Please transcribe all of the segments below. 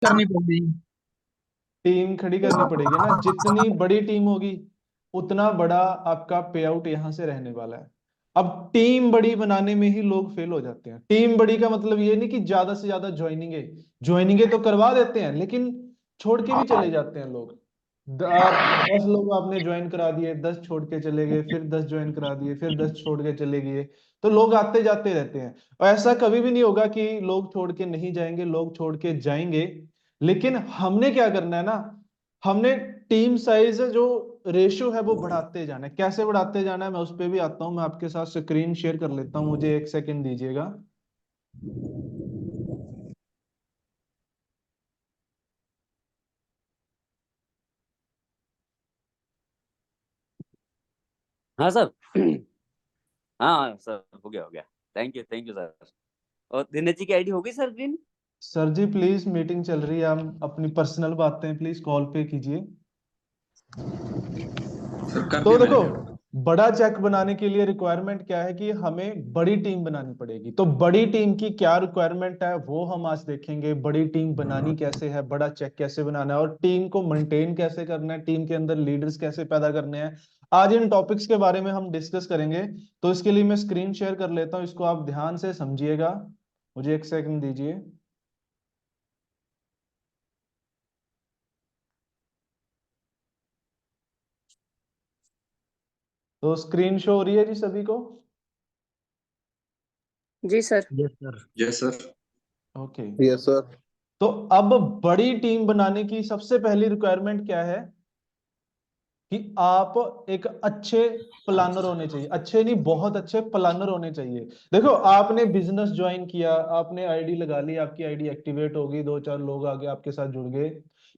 करनी पड़ेगी। टीम खड़ी करनी पड़ेगी ना, जितनी बड़ी टीम होगी उतना बड़ा आपका पे आउट यहां से रहने वाला है। अब टीम बड़ी बनाने में ही लोग फेल हो जाते हैं। टीम बड़ी का मतलब ये नहीं कि ज्यादा से ज्यादा ज्वाइनिंगे तो करवा देते हैं, लेकिन छोड़ के भी चले जाते हैं लोग। आप 10 लोग आपने ज्वाइन करा दिए, 10 छोड़ के चले गए, फिर 10 ज्वाइन करा दिए, फिर 10 छोड़ के चले गए। तो लोग आते जाते रहते हैं। और ऐसा कभी भी नहीं होगा कि लोग छोड़ के नहीं जाएंगे, लोग छोड़ के जाएंगे। लेकिन हमने क्या करना है ना, हमने टीम साइज जो रेशियो है वो बढ़ाते जाना है। कैसे बढ़ाते जाना है मैं उस पर भी आता हूं। मैं आपके साथ स्क्रीन शेयर कर लेता हूं, मुझे एक सेकंड दीजिएगा। हाँ सर। हाँ सर, हो गया हो गया। Thank you sir. और दिनेश जी की आईडी होगी sir green? Sir ji please, meeting चल रही है, हम अपनी पर्सनल बातें प्लीज कॉल पे कीजिए। सर कर तो दिया देखो, मैंने। बड़ा चेक बनाने के लिए रिक्वायरमेंट क्या है कि हमें बड़ी टीम बनानी पड़ेगी। तो बड़ी टीम की क्या रिक्वायरमेंट है वो हम आज देखेंगे। बड़ी टीम बनानी कैसे है, बड़ा चेक कैसे बनाना है, और टीम को मेंटेन कैसे करना है, टीम के अंदर लीडर्स कैसे पैदा करने हैं। आज इन टॉपिक्स के बारे में हम डिस्कस करेंगे। तो इसके लिए मैं स्क्रीन शेयर कर लेता हूं, इसको आप ध्यान से समझिएगा। मुझे एक सेकंड दीजिए। तो स्क्रीन शो हो रही है जी सभी को? जी sir. Yes sir. Yes sir. Okay. Yes sir. तो अब बड़ी टीम बनाने की सबसे पहली रिक्वायरमेंट क्या है कि आप एक अच्छे प्लानर होने चाहिए। अच्छे नहीं, बहुत अच्छे प्लानर होने चाहिए। देखो, आपने बिजनेस ज्वाइन किया, आपने आईडी लगा ली, आपकी आईडी एक्टिवेट हो गई, 2-4 लोग आगे आपके साथ जुड़ गए,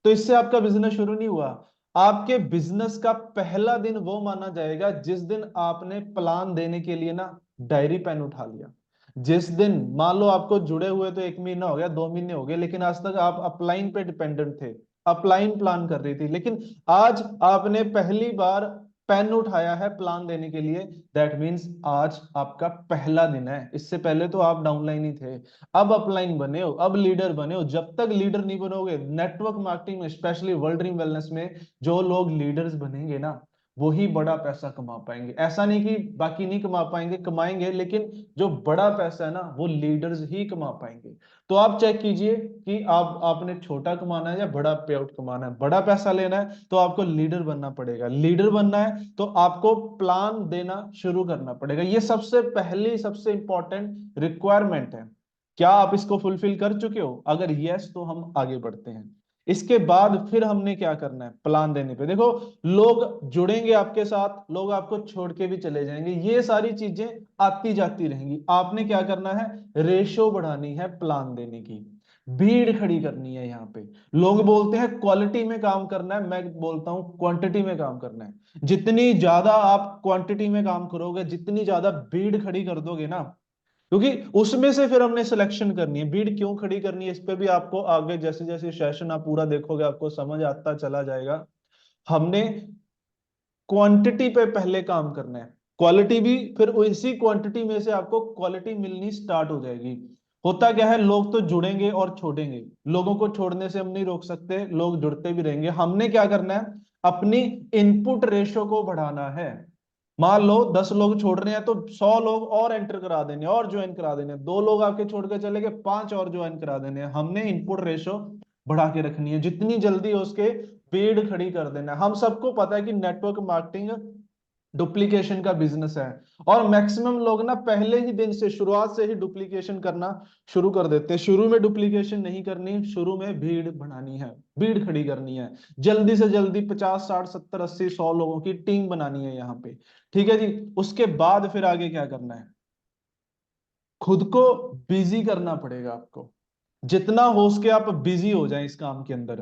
तो इससे आपका बिजनेस शुरू नहीं हुआ। आपके बिजनेस का पहला दिन वो माना जाएगा जिस दिन आपने प्लान देने के लिए ना डायरी पेन उठा लिया। जिस दिन मान लो आपको जुड़े हुए तो 1 महीना हो गया, 2 महीने हो गए, लेकिन आज तक आप अपलाइन पे डिपेंडेंट थे, अपलाइन प्लान कर रही थी, लेकिन आज आपने पहली बार पेन उठाया है प्लान देने के लिए। दैट मीन्स आज आपका पहला दिन है। इससे पहले तो आप डाउनलाइन ही थे, अब अपलाइन बने हो, अब लीडर बने हो। जब तक लीडर नहीं बनोगे नेटवर्क मार्केटिंग में, स्पेशली वर्ल्ड ड्रीम वेलनेस में, जो लोग लीडर्स बनेंगे ना वही बड़ा पैसा कमा पाएंगे। ऐसा नहीं कि बाकी नहीं कमा पाएंगे, कमाएंगे, लेकिन जो बड़ा पैसा है ना वो लीडर्स ही कमा पाएंगे। तो आप चेक कीजिए कि आप आपने छोटा कमाना है या बड़ा पे आउट कमाना है। बड़ा पैसा लेना है तो आपको लीडर बनना पड़ेगा, लीडर बनना है तो आपको प्लान देना शुरू करना पड़ेगा। ये सबसे पहली सबसे इंपॉर्टेंट रिक्वायरमेंट है। क्या आप इसको फुलफिल कर चुके हो? अगर यस तो हम आगे बढ़ते हैं। इसके बाद फिर हमने क्या करना है प्लान देने पे। देखो, लोग जुड़ेंगे आपके साथ, लोग आपको छोड़ के भी चले जाएंगे, ये सारी चीजें आती जाती रहेंगी। आपने क्या करना है, रेशो बढ़ानी है प्लान देने की, भीड़ खड़ी करनी है। यहाँ पे लोग बोलते हैं क्वालिटी में काम करना है, मैं बोलता हूं क्वांटिटी में काम करना है। जितनी ज्यादा आप क्वांटिटी में काम करोगे, जितनी ज्यादा भीड़ खड़ी कर दोगे ना, क्योंकि उसमें से फिर हमने सिलेक्शन करनी है। भीड़ क्यों खड़ी करनी है इस पे भी आपको आगे जैसे जैसे सेशन आप पूरा देखोगे आपको समझ आता चला जाएगा। हमने क्वांटिटी पे पहले काम करना है, क्वालिटी भी फिर इसी क्वांटिटी में से आपको क्वालिटी मिलनी स्टार्ट हो जाएगी। होता क्या है, लोग तो जुड़ेंगे और छोड़ेंगे, लोगों को छोड़ने से हम नहीं रोक सकते, लोग जुड़ते भी रहेंगे। हमने क्या करना है, अपनी इनपुट रेशो को बढ़ाना है। मान लो 10 लोग छोड़ रहे हैं तो 100 लोग और एंटर करा देने, और ज्वाइन करा देने। 2 लोग आपके छोड़ के चले गए, 5 और ज्वाइन करा देने। हमने इनपुट रेशो बढ़ा के रखनी है, जितनी जल्दी हो उसके भीड़ खड़ी कर देना। हम सबको पता है कि नेटवर्क मार्केटिंग डुप्लीकेशन का बिजनेस है, और मैक्सिमम लोग ना पहले ही दिन से, शुरुआत से ही डुप्लीकेशन करना शुरू कर देते हैं। शुरू में डुप्लीकेशन नहीं करनी, शुरू में भीड़ बढ़ानी है, भीड़ खड़ी करनी है। जल्दी से जल्दी 50, 60, 70, 80, 100 लोगों की टीम बनानी है यहाँ पे। ठीक है जी। उसके बाद फिर आगे क्या करना है, खुद को बिजी करना पड़ेगा आपको। जितना हो सके आप बिजी हो जाए इस काम के अंदर।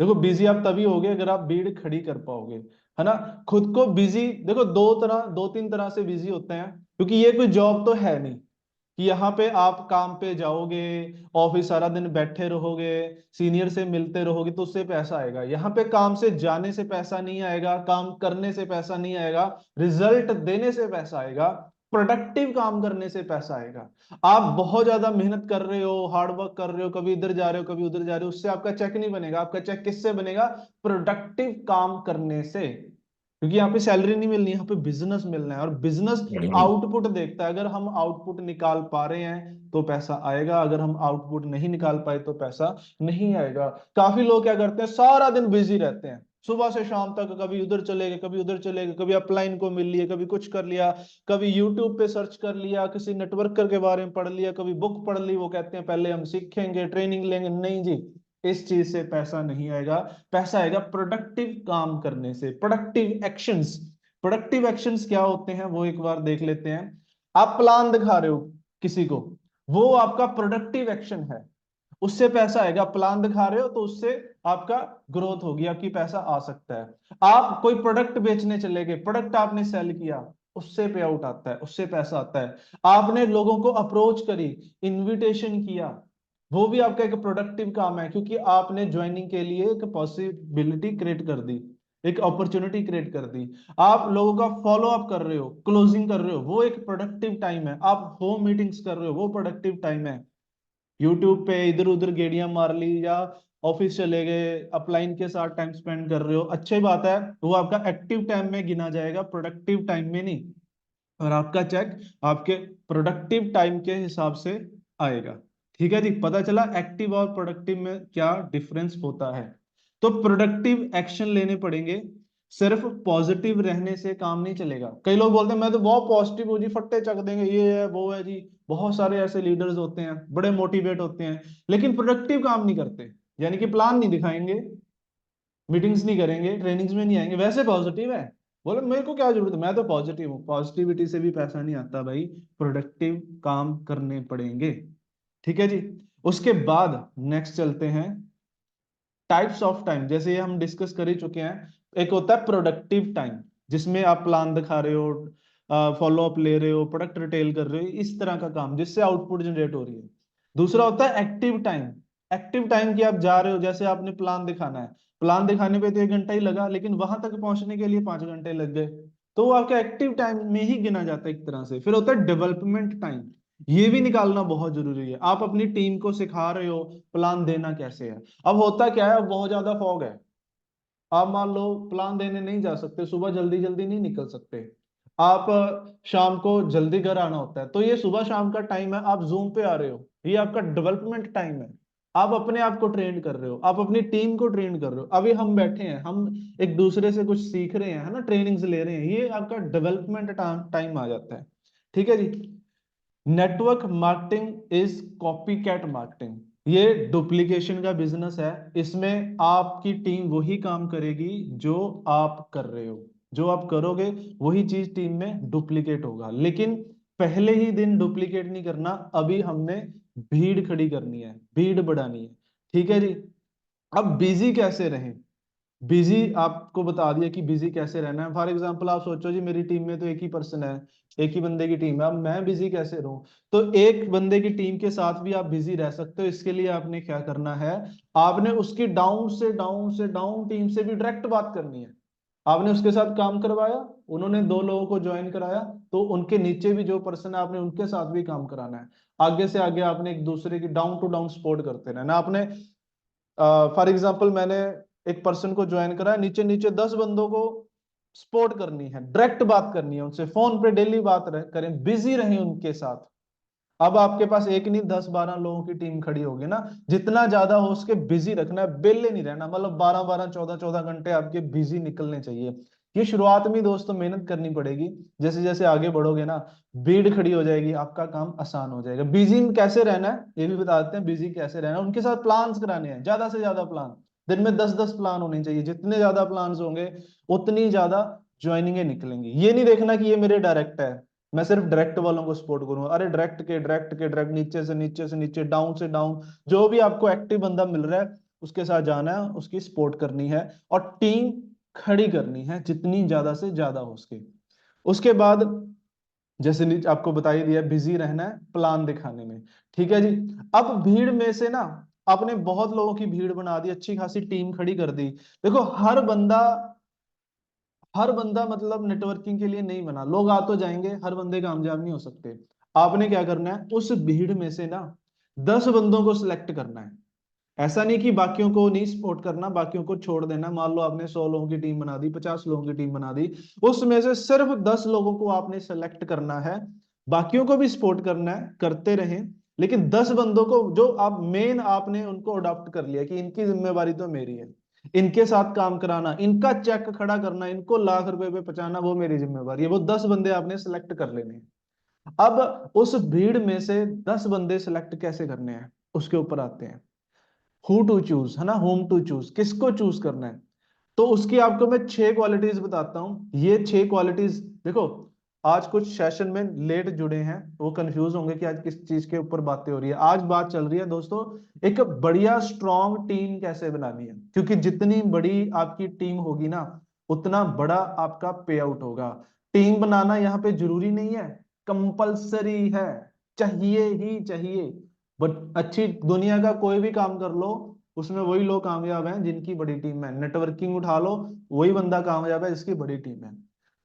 देखो, बिजी आप तभी होगे अगर आप भीड़ खड़ी कर पाओगे, है ना। खुद को बिजी, देखो, 2-3 तरह से बिजी होते हैं, क्योंकि ये कोई जॉब तो है नहीं कि यहाँ पे आप काम पे जाओगे, ऑफिस सारा दिन बैठे रहोगे, सीनियर से मिलते रहोगे तो उससे पैसा आएगा। यहाँ पे काम से जाने से पैसा नहीं आएगा, काम करने से पैसा नहीं आएगा, रिजल्ट देने से पैसा आएगा। प्रोडक्टिव काम करने से पैसा आएगा। आप बहुत ज्यादा मेहनत कर रहे हो, हार्ड वर्क कर रहे हो, कभी इधर जा रहे हो कभी उधर जा रहे हो, उससे आपका चेक नहीं बनेगा। आपका चेक किससे बनेगा? प्रोडक्टिव काम करने से। क्योंकि यहाँ पे सैलरी नहीं मिलनी, यहाँ पे बिजनेस मिलना है, और बिजनेस आउटपुट देखता है। अगर हम आउटपुट निकाल पा रहे हैं तो पैसा आएगा, अगर हम आउटपुट नहीं निकाल पाए तो पैसा नहीं आएगा। काफी लोग क्या करते हैं, सारा दिन बिजी रहते हैं, सुबह से शाम तक, कभी उधर चले गए कभी उधर चले गए, कभी अपलाइन को मिल लिया, कभी कुछ कर लिया, कभी यूट्यूब पे सर्च कर लिया, किसी नेटवर्कर के बारे में पढ़ लिया, कभी बुक पढ़ ली। वो कहते हैं पहले हम सीखेंगे, ट्रेनिंग लेंगे। नहीं जी, इस चीज से पैसा नहीं आएगा। पैसा आएगा प्रोडक्टिव काम करने से, प्रोडक्टिव एक्शंस। प्रोडक्टिव एक्शंस क्या होते हैं वो एक बार देख लेते हैं। आप प्लान दिखा रहे हो किसी को, वो आपका प्रोडक्टिव एक्शन है, उससे पैसा आएगा। प्लान दिखा रहे हो तो उससे आपका ग्रोथ होगी, आपकी पैसा आ सकता है। आप कोई प्रोडक्ट बेचने चले गए, प्रोडक्ट आपने सेल किया, उससे पे आउट आता है, उससे पैसा आता है। आपने लोगों को अप्रोच करी, इनविटेशन किया, वो भी आपका एक प्रोडक्टिव काम है, क्योंकि आपने ज्वाइनिंग के लिए एक पॉसिबिलिटी क्रिएट कर दी, एक अपॉर्चुनिटी क्रिएट कर दी। आप लोगों का फॉलो अप कर रहे हो, क्लोजिंग कर रहे हो, वो एक प्रोडक्टिव टाइम है। आप होम मीटिंग्स कर रहे हो, वो प्रोडक्टिव टाइम है। यूट्यूब पे इधर उधर गेड़ियां मार ली, या ऑफिस चले गए, अपलाइन के साथ टाइम स्पेंड कर रहे हो, अच्छी बात है, वो आपका एक्टिव टाइम में गिना जाएगा, प्रोडक्टिव टाइम में नहीं। और आपका चेक आपके प्रोडक्टिव टाइम के हिसाब से आएगा। ठीक है जी, पता चला एक्टिव और प्रोडक्टिव में क्या डिफरेंस होता है। तो प्रोडक्टिव एक्शन लेने पड़ेंगे। सिर्फ पॉजिटिव रहने से काम नहीं चलेगा। कई लोग बोलते हैं मैं तो बहुत पॉजिटिव हूँ जी, फट्टे चक देंगे, ये है वो है जी। बहुत सारे ऐसे लीडर्स होते हैं, बड़े मोटिवेट होते हैं, लेकिन प्रोडक्टिव काम नहीं करते। यानी कि प्लान नहीं दिखाएंगे, मीटिंग्स नहीं करेंगे, ट्रेनिंग्स में नहीं आएंगे, वैसे पॉजिटिव है, बोले मेरे को क्या जरूरत है, मैं तो पॉजिटिव हूँ। पॉजिटिविटी से भी पैसा नहीं आता भाई, प्रोडक्टिव काम करने पड़ेंगे। ठीक है जी। उसके बाद नेक्स्ट चलते हैं, टाइप्स ऑफ टाइम। जैसे ये हम डिस्कस कर ही चुके हैं। एक होता है प्रोडक्टिव टाइम, जिसमें आप प्लान दिखा रहे हो, फॉलो अप ले रहे हो, प्रोडक्ट रिटेल कर रहे हो, इस तरह का काम जिससे आउटपुट जनरेट हो रही है। दूसरा होता है एक्टिव टाइम। एक्टिव टाइम की आप जा रहे हो, जैसे आपने प्लान दिखाना है, प्लान दिखाने पे तो 1 घंटा ही लगा, लेकिन वहां तक पहुंचने के लिए 5 घंटे लग गए, तो वो आपका एक्टिव टाइम में ही गिना जाता है एक तरह से। फिर होता है डेवलपमेंट टाइम, ये भी निकालना बहुत जरूरी है। आप अपनी टीम को सिखा रहे हो प्लान देना कैसे है। अब होता क्या है, बहुत ज्यादा फॉग है, आप मान लो प्लान देने नहीं जा सकते, सुबह जल्दी जल्दी नहीं निकल सकते, आप शाम को जल्दी घर आना होता है, तो ये सुबह शाम का टाइम है, आप जूम पे आ रहे हो, ये आपका डेवलपमेंट टाइम है। आप अपने आप को ट्रेन कर रहे हो, आप अपनी टीम को ट्रेन कर रहे हो। अभी हम बैठे हैं, हम एक दूसरे से कुछ सीख रहे हैं, है ना, ट्रेनिंग्स ले रहे हैं, ये आपका डेवलपमेंट टाइम आ जाता है। ठीक है जी। Network marketing is copy cat marketing, ये डुप्लीकेशन का बिजनेस है। इसमें आपकी टीम वही काम करेगी जो आप कर रहे हो, जो आप करोगे वही चीज टीम में डुप्लीकेट होगा, लेकिन पहले ही दिन डुप्लीकेट नहीं करना। अभी हमने भीड़ खड़ी करनी है, भीड़ बढ़ानी है। ठीक है जी। अब बिजी कैसे रहें, बिजी आपको बता दिया कि बिजी कैसे रहना है। फॉर एग्जांपल आप सोचो जी, मेरी टीम में तो एक ही पर्सन है, एक ही बंदे की टीम है, अब मैं बिजी कैसे रहूं। तो एक बंदे की टीम के साथ भी आप बिजी रह सकते हो। इसके लिए आपने क्या करना है, आपने उसकी डाउन टीम से भी डायरेक्ट बात करनी है। आपने उसके साथ काम करवाया, उन्होंने 2 लोगों को ज्वाइन कराया, तो उनके नीचे भी जो पर्सन है आपने उनके साथ भी काम कराना है। आगे से आगे आपने एक दूसरे की डाउन टू डाउन सपोर्ट करते रहना। आपने फॉर एग्जाम्पल मैंने एक पर्सन को ज्वाइन करा, नीचे नीचे 10 बंदों को सपोर्ट करनी है, डायरेक्ट बात करनी है उनसे, फोन पे डेली बात करें, बिजी रहें उनके साथ। अब आपके पास एक नहीं 10-12 लोगों की टीम खड़ी होगी ना, जितना ज्यादा हो उसके बिजी रखना है, बेले नहीं रहना, मतलब 12-12 14-14 घंटे आपके बिजी निकलने चाहिए। ये शुरुआत में दोस्तों मेहनत करनी पड़ेगी, जैसे जैसे आगे बढ़ोगे ना भीड़ खड़ी हो जाएगी, आपका काम आसान हो जाएगा। बिजी कैसे रहना है ये भी बता देते हैं, बिजी कैसे रहना है। उनके साथ प्लान्स कराने हैं, ज्यादा से ज्यादा प्लान, दिन में 10-10 प्लान होने चाहिए। जितने ज्यादा प्लान होंगे उतनी ज्यादा ज्वाइनिंग निकलेंगी। ये नहीं देखना कि ये मेरे डायरेक्ट है, मैं सिर्फ डायरेक्ट वालों को सपोर्ट करूंगा। अरे डायरेक्ट नीचे से नीचे से नीचे, डाउन से डाउन, जो भी आपको एक्टिव बंदा मिल रहा है उसके साथ जाना है, उसकी सपोर्ट करनी है, और टीम खड़ी करनी है जितनी ज्यादा से ज्यादा हो सके। उसके बाद जैसे आपको बता ही दिया, बिजी रहना है प्लान दिखाने में। ठीक है जी। अब भीड़ में से ना आपने बहुत लोगों की भीड़ बना दी, अच्छी खासी टीम खड़ी कर दी। देखो हर बंदा मतलब नेटवर्किंग के लिए नहीं बना, लोग आ तो जाएंगे, हर बंदे कामयाब नहीं हो सकते। आपने क्या करना है, उस भीड़ में से ना 10 बंदों को सिलेक्ट करना है। ऐसा नहीं कि बाकियों को नहीं सपोर्ट करना, बाकियों को छोड़ देना। मान लो आपने 100 लोगों की टीम बना दी, 50 लोगों की टीम बना दी, उसमें से सिर्फ 10 लोगों को आपने सेलेक्ट करना है। बाकियों को भी सपोर्ट करना है, करते रहें, लेकिन 10 बंदों को जो आप मेन आपने उनको अडॉप्ट कर लिया कि इनकी जिम्मेवारी तो मेरी है, इनके साथ काम कराना, इनका चेक खड़ा करना, इनको लाख रुपए पे पहुंचाना, वो मेरी जिम्मेवारी है। वो 10 बंदे आपने सेलेक्ट कर लेने हैं। अब उस भीड़ में से 10 बंदे सेलेक्ट कैसे करने हैं, उसके ऊपर आते हैं। हु टू चूज, है ना, होम टू चूज, किसको चूज करना है। तो उसकी आपको मैं 6 क्वालिटीज बताता हूं। ये 6 क्वालिटीज देखो, आज कुछ सेशन में लेट जुड़े हैं, वो कंफ्यूज होंगे कि आज किस चीज के ऊपर बातें हो रही है। आज बात चल रही है दोस्तों, एक बढ़िया स्ट्रॉन्ग टीम कैसे बनानी है, क्योंकि जितनी बड़ी आपकी टीम होगी ना, उतना बड़ा आपका पे आउट होगा। टीम बनाना यहाँ पे जरूरी नहीं है, कंपल्सरी है, चाहिए ही चाहिए। बट अच्छी दुनिया का कोई भी काम कर लो, उसमें वही लोग कामयाब हैं जिनकी बड़ी टीम है। नेटवर्किंग उठा लो, वही बंदा कामयाब है जिसकी बड़ी टीम है।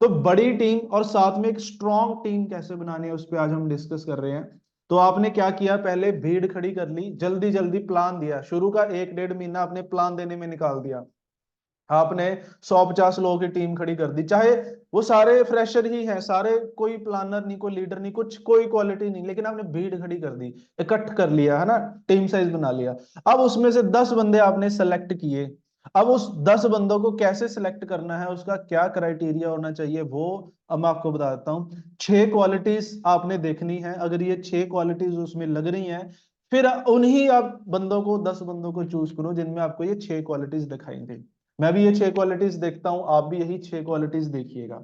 तो बड़ी टीम और साथ में एक स्ट्रॉन्ग टीम कैसे बनानी है, उस पर आज हम डिस्कस कर रहे हैं। तो आपने क्या किया, पहले भीड़ खड़ी कर ली, जल्दी जल्दी प्लान दिया, शुरू का 1-1.5 महीना आपने प्लान देने में निकाल दिया। आपने 100-50 लोगों की टीम खड़ी कर दी, चाहे वो सारे फ्रेशर ही हैं, सारे, कोई प्लानर नहीं, कोई लीडर नहीं, कुछ कोई क्वालिटी नहीं, लेकिन आपने भीड़ खड़ी कर दी, इकट्ठ कर लिया, है ना, टीम साइज बना लिया। अब उसमें से 10 बंदे आपने सेलेक्ट किए। अब उस 10 बंदों को कैसे सिलेक्ट करना है, उसका क्या क्राइटेरिया होना चाहिए, वो अब मैं आपको बता देता हूँ। 6 क्वालिटीज आपने देखनी है। अगर ये 6 क्वालिटीज उसमें लग रही हैं, फिर उन्हीं आप बंदों को, 10 बंदों को चूज करो जिनमें आपको ये 6 क्वालिटीज दिखाई दे। मैं भी ये 6 क्वालिटीज देखता हूं, आप भी यही 6 क्वालिटीज देखिएगा,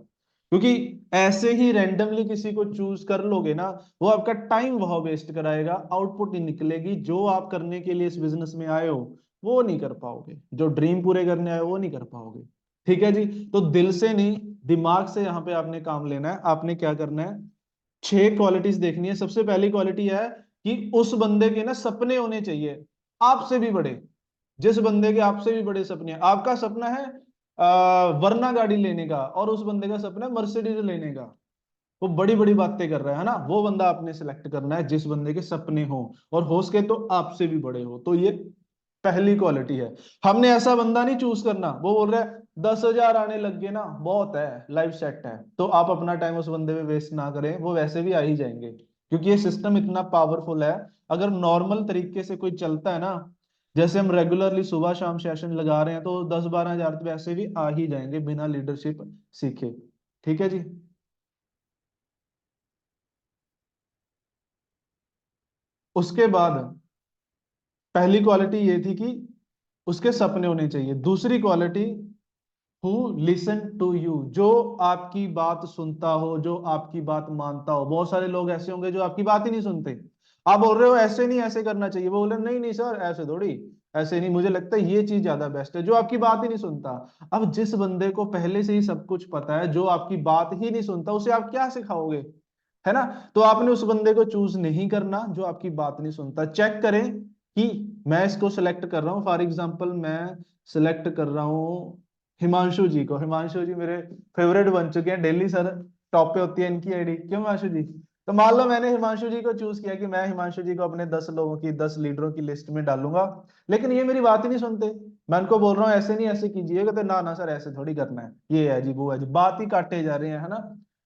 क्योंकि ऐसे ही रैंडमली किसी को चूज कर लोगे ना, वो आपका टाइम वह वेस्ट कराएगा, आउटपुट नहीं निकलेगी। जो आप करने के लिए इस बिजनेस में आए हो वो नहीं कर पाओगे, जो ड्रीम पूरे करने आए हो वो नहीं कर पाओगे। ठीक है जी, तो दिल से नहीं, दिमाग से यहाँ पे आपने काम लेना है। आपने क्या करना है, 6 क्वालिटीज देखनी है। सबसे पहली क्वालिटी है कि उस बंदे के ना सपने होने चाहिए आपसे भी बड़े। जिस बंदे के आपसे भी बड़े सपने हैं, आपका सपना है वरना गाड़ी लेने का, और उस बंदे का सपना है मर्सिडीज लेने का, वो बड़ी बड़ी बातें कर रहा है ना, वो बंदा आपने सिलेक्ट करना है जिस बंदे के सपने हो, और हो सके तो आपसे भी बड़े हो। तो ये पहली क्वालिटी है। हमने ऐसा बंदा नहीं चूज करना, वो बोल रहा है 10,000 आने लग गए ना, बहुत है, लाइफ सेट है, तो आप अपना टाइम उस बंदे पे वेस्ट ना करें, वो वैसे भी आ ही जाएंगे, क्योंकि ये सिस्टम इतना पावरफुल है। अगर नॉर्मल तरीके से कोई चलता है ना, जैसे हम रेगुलरली सुबह शाम सेशन लगा रहे हैं, तो 10-12 हजार तो वैसे भी आ ही जाएंगे बिना लीडरशिप सीखे। ठीक है जी। उसके बाद पहली क्वालिटी ये थी कि उसके सपने होने चाहिए। दूसरी quality, who listen to you, जो आपकी बात सुनता हो, जो आपकी बात मानता हो। बहुत सारे लोग ऐसे होंगे जो आपकी बात ही नहीं सुनते। आप बोल रहे हो ऐसे नहीं, ऐसे करना चाहिए, वो बोल रहे नहीं नहीं सर ऐसे थोड़ी, ऐसे नहीं, मुझे लगता है ये चीज ज्यादा बेस्ट है, जो आपकी बात ही नहीं सुनता। अब जिस बंदे को पहले से ही सब कुछ पता है, जो आपकी बात ही नहीं सुनता, उसे आप क्या सिखाओगे, है ना। तो आपने उस बंदे को चूज नहीं करना जो आपकी बात नहीं सुनता। चेक करें कि मैं इसको सिलेक्ट कर रहा हूँ, फॉर एग्जांपल मैं सिलेक्ट कर रहा हूँ हिमांशु जी को। हिमांशु जी मेरे फेवरेट बन चुके हैं, डेली सर टॉप पे होती है इनकी आईडी, क्यों हिमांशु जी। तो मान लो मैंने हिमांशु जी को चूज किया कि मैं हिमांशु जी को अपने 10 लोगों की, 10 लीडरों की लिस्ट में डालूंगा, लेकिन ये मेरी बात ही नहीं सुनते। मैं उनको बोल रहा हूँ ऐसे नहीं ऐसे कीजिए, कहते ना ना सर ऐसे थोड़ी करना है, ये है जी वो है जी, बात ही काटे जा रहे हैं, है ना।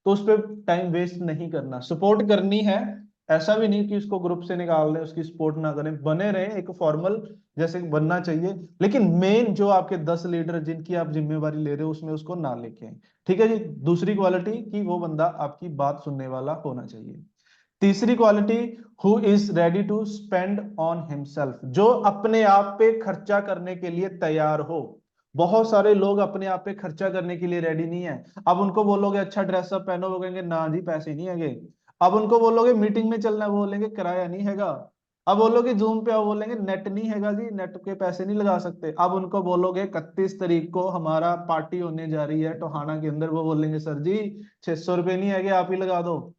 तो उस पर टाइम वेस्ट नहीं करना, सपोर्ट करनी है। ऐसा भी नहीं कि उसको ग्रुप से निकाल दें, उसकी सपोर्ट ना करें, बने रहे एक फॉर्मल जैसे बनना चाहिए, लेकिन मेन जो आपके 10 लीडर जिनकी आप जिम्मेवारी ले रहे हो उसमें उसको ना लेके आए। ठीक है जी। दूसरी क्वालिटी कि वो बंदा आपकी बात सुनने वाला होना चाहिए। तीसरी quality, who is ready to spend on himself, जो अपने आप पे खर्चा करने के लिए तैयार हो। बहुत सारे लोग अपने आप पे खर्चा करने के लिए रेडी नहीं है। अब उनको बोलोगे अच्छा ड्रेसअप पहनो, वो कहेंगे ना जी पैसे नहीं है। अब उनको बोलोगे मीटिंग में चलना, वो बोलेंगे किराया नहीं हैगा। अब बोलोगे जूम पे आओ, बोलेंगे नेट नहीं हैगा जी, नेट के पैसे नहीं लगा सकते। अब उनको बोलोगे 31 तारीख को हमारा पार्टी होने जा रही है टोहाना के अंदर, वो बोलेंगे सर जी 600 रुपये नहीं है, आप ही लगा दो।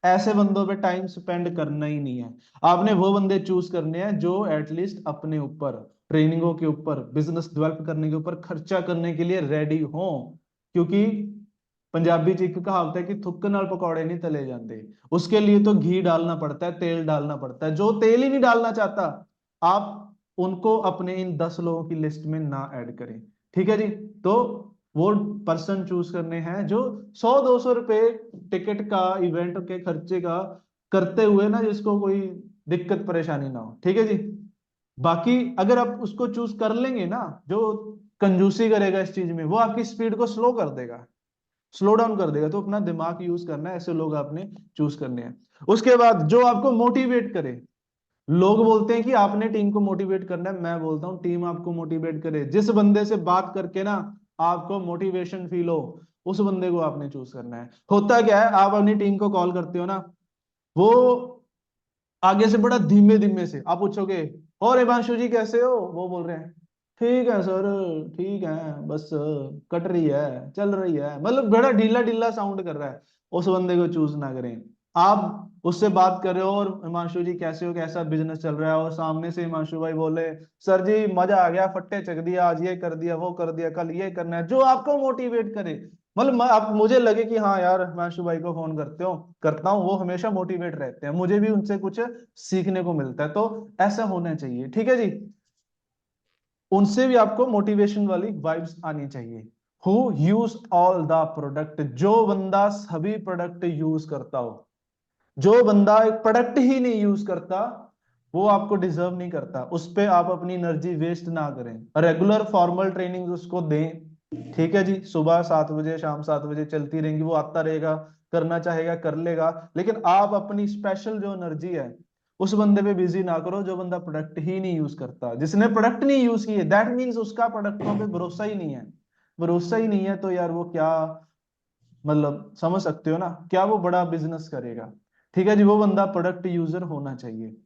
ऐसे बंदों पे टाइम स्पेंड करना ही नहीं है। आपने वो बंदे चूज करने हैं जो एटलीस्ट अपने ऊपर, ट्रेनिंगों के ऊपर, बिजनेस डेवलप करने के ऊपर खर्चा करने के लिए रेडी हो। क्योंकि पंजाबी च एक कहावत है कि थुक नाल पकौड़े नहीं तले जाते, उसके लिए तो घी डालना पड़ता है, तेल डालना पड़ता है। जो तेल ही नहीं डालना चाहता, आप उनको अपने इन 10 लोगों की लिस्ट में ना ऐड करें। ठीक है जी। तो वो पर्सन चूज करने हैं जो 100-200 रुपए टिकट का, इवेंट के खर्चे का करते हुए ना, जिसको कोई दिक्कत परेशानी ना हो। ठीक है जी। बाकी अगर आप उसको चूज कर लेंगे ना, जो कंजूसी करेगा इस चीज में, वो आपकी स्पीड को स्लो कर देगा, स्लो डाउन कर देगा। तो अपना दिमाग यूज करना है, ऐसे लोग आपने चूज करने हैं। उसके बाद जो आपको मोटिवेट करे। लोग बोलते हैं कि आपने टीम को मोटिवेट करना है, मैं बोलता हूं टीम आपको मोटिवेट करे। जिस बंदे से बात करके ना आपको मोटिवेशन फील हो, उस बंदे को आपने चूज करना है। होता क्या है, आप अपनी टीम को कॉल करते हो ना, वो आगे से बड़ा धीमे धीमे से, आप पूछोगे और हिमांशु जी कैसे हो, वो बोल रहे हैं ठीक है सर, ठीक है, बस कट रही है, चल रही है, मतलब बड़ा ढीला ढीला साउंड कर रहा है। उस बंदे को चूज ना करें। आप उससे बात कर रहे हो और हिमांशु जी कैसे हो, कैसा बिजनेस चल रहा है, और सामने से हिमांशु भाई बोले सर जी मजा आ गया, फट्टे चक दिया, आज ये कर दिया, वो कर दिया, कल ये करना है, जो आपको मोटिवेट करे। मतलब आप मुझे लगे कि हाँ यार हिमांशु भाई को फोन करता हूँ, वो हमेशा मोटिवेट रहते हैं, मुझे भी उनसे कुछ सीखने को मिलता है। तो ऐसा होना चाहिए। ठीक है जी। उनसे भी आपको मोटिवेशन वाली वाइब्स आनी चाहिए। Who use all the product, जो बंदा सभी प्रोडक्ट यूज करता हो। जो बंदा एक प्रोडक्ट ही नहीं यूज करता, वो आपको डिजर्व नहीं करता। उस पे आप अपनी एनर्जी वेस्ट ना करें। रेगुलर फॉर्मल ट्रेनिंग उसको दें। ठीक है जी। सुबह 7 बजे, शाम 7 बजे चलती रहेंगी, वो आता रहेगा, करना चाहेगा कर लेगा। लेकिन आप अपनी स्पेशल जो एनर्जी है उस बंदे पे बिजी ना करो, जो बंदा प्रोडक्ट ही नहीं यूज करता। जिसने प्रोडक्ट नहीं यूज किए, दैट मीन्स उसका प्रोडक्टों पे भरोसा ही नहीं है। भरोसा ही नहीं है तो यार वो क्या, मतलब समझ सकते हो ना, क्या वो बड़ा बिजनेस करेगा। ठीक है जी। वो बंदा प्रोडक्ट यूजर होना चाहिए।